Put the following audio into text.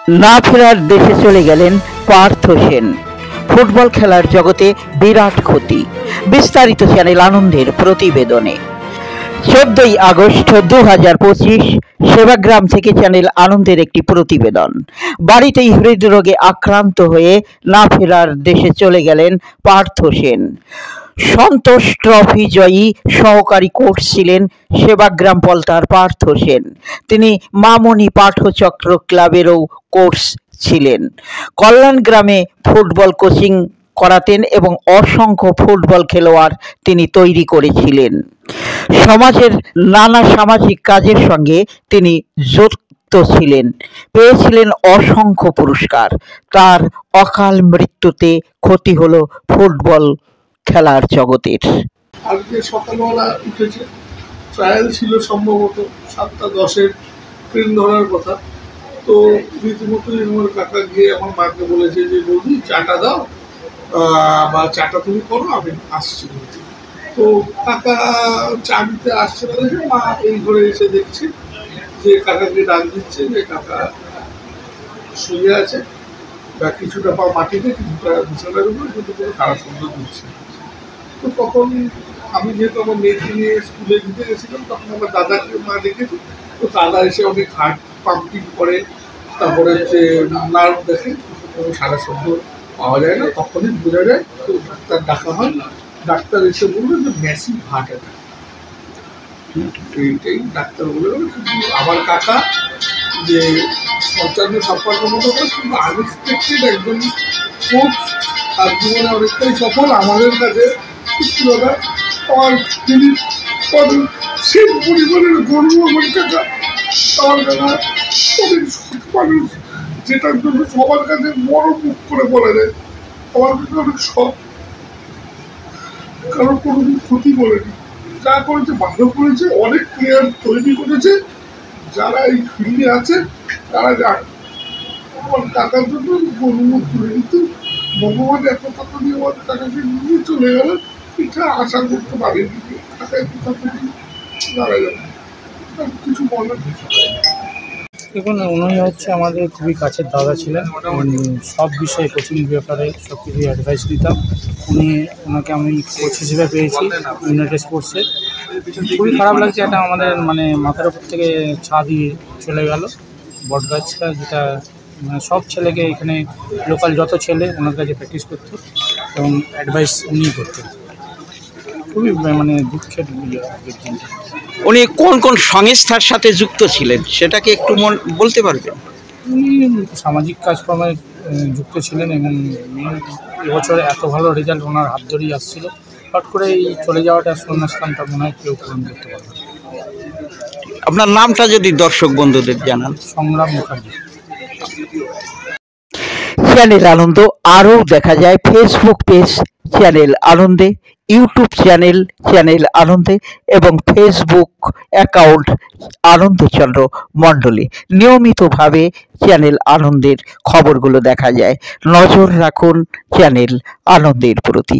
না ফেরার দেশে চলে গেলেন পার্থ সেন। ফুটবল খেলার জগতে বিরাট ক্ষতি। বিস্তারিত চ্যানেল আনন্দের প্রতিবেদনে। 14ই আগস্ট 2025 সেবাগ্রাম থেকে চ্যানেল আনন্দের একটি প্রতিবেদন। বাড়িতেই হৃদরোগে আক্রান্ত হয়ে না ফেরার দেশে চলে গেলেন পার্থ সেন। সন্তোষ ট্রফি জয়ী সহকারী কোচ ছিলেন সেবাগ্রাম পলতার পার্থ সেন। তিনি মামনি পাঠচক্র ক্লাবেরও কোচ ছিলেন। কল্যাণ গ্রামে ফুটবল কোচিং করাতেন এবং অসংখ্য ফুটবল খেলোয়াড় তিনি তৈরি করেছিলেন। সমাজের নানা সামাজিক কাজের সঙ্গে তিনি যুক্ত ছিলেন, পেয়েছিলেন অসংখ্য পুরস্কার। তার অকাল মৃত্যুতে ক্ষতি হলো ফুটবল খেলার জগতের। আজকে সকালবেলা উঠেছে, ট্রায়াল ছিল সম্ভবত 7:10 ট্রেন ধরার কথা। তো রীতিমতো আমার কাকা গিয়ে আমার মাকে বলেছে যে বৌদি চাটা দাও বা চাটা তুমি করো, আমি আসছি। তো কাকা চা দিতে আসছে না দেখে মা এই ঘরে এসে দেখছে যে কাকাকে ডাক দিচ্ছে যে কাকা শুয়ে আছে বা কিছুটা পা মাটিতে, কিছুটা বিছানার উপরে, কিন্তু কোনো সারা শব্দ দিচ্ছে। তো তখন আমি যেহেতু আমার মেয়েকে নিয়ে স্কুলে দিতে গেছিলাম, তখন আমার দাদাকে মা দেখেছি। তো দাদা এসে অনেক হার্ট পাম্পিং করে, তারপরে হচ্ছে নার্ভ দেখে, কোনো সারা শব্দ পাওয়া যায় না। তখনই বোঝা যায়। তো ডাক্তার ডাকা হয়, ডাক্তার এসে বললো যে ম্যাসিভ হার্ট অ্যাটাক। এইটাই ডাক্তার বলে গেল। কিন্তু আমার কাকা যে 55-56 মতো বয়স, কিন্তু আনএক্সপেক্টেড একজন কোচ, তার জীবনে অনেকটাই সফল। আমাদের কাছে সত্যি কথা আমার তিনি সেই পরিবারের গর্ব। আমার কাকা, আমার কাকা অনেক সৎ মানুষ, যেটার জন্য সবার কাছে বড় মুখ করে বলা যায়। আমার কাছে অনেক সৎ, কারণ কোনোদিন ক্ষতি বলেনি। যা করেছে ভালো করেছে, অনেক প্লেয়ার তৈরি করেছে যারা এই ফিল্ডে আছে, তারা জানে। আমার কাকার জন্য গর্ব করে, কিন্তু ভগবান এত কথা দিয়ে আমার কাকাকে নিয়ে চলে গেল, এটা আশা করতে পারিনি। কাকায় কোথা থেকে মারা যাবে, কিছু বলার দেখুন, উনি হচ্ছে আমাদের খুবই কাছের দাদা ছিলেন। সব বিষয়ে কোচিং ব্যাপারে সব কিছু অ্যাডভাইস দিতাম। ওনাকে আমি কোচ হিসেবে পেয়েছি ইউনাইটেড স্পোর্টসে। খুবই খারাপ লাগছে, এটা আমাদের মাথার উপর থেকে ছা দিয়ে চলে গেল বটগাছটা, যেটা সব ছেলেকে এখানে লোকাল যত ছেলে ওনার কাছে প্র্যাকটিস করতো এবং অ্যাডভাইস উনিই করতেন। খুবই দুঃখের দিন। উনি কোন কোন সংস্থার সাথে যুক্ত ছিলেন সেটাকে একটু বলতে পারবেন? উনি সামাজিক কাজকর্মে যুক্ত ছিলেন এবং এবছর এত ভালো রেজাল্ট ওনার হাত ধরেই আসছিল। হট করে এই চলে যাওয়াটা, শূন্যস্থানটা মনে হয় কেউ পূরণ করতে পারবে। আপনার নামটা যদি দর্শক বন্ধুদের জানান। সংগ্রাম মুখার্জি। চ্যানেল আনন্দ আরও দেখা যায় ফেসবুক পেজ চ্যানেল আনন্দে, ইউটিউব চ্যানেল চ্যানেল আনন্দে এবং ফেসবুক অ্যাকাউন্ট আনন্দচন্দ্র মণ্ডলে। নিয়মিতভাবে চ্যানেল আনন্দের খবরগুলো দেখা যায়। নজর রাখুন চ্যানেল আনন্দের প্রতি।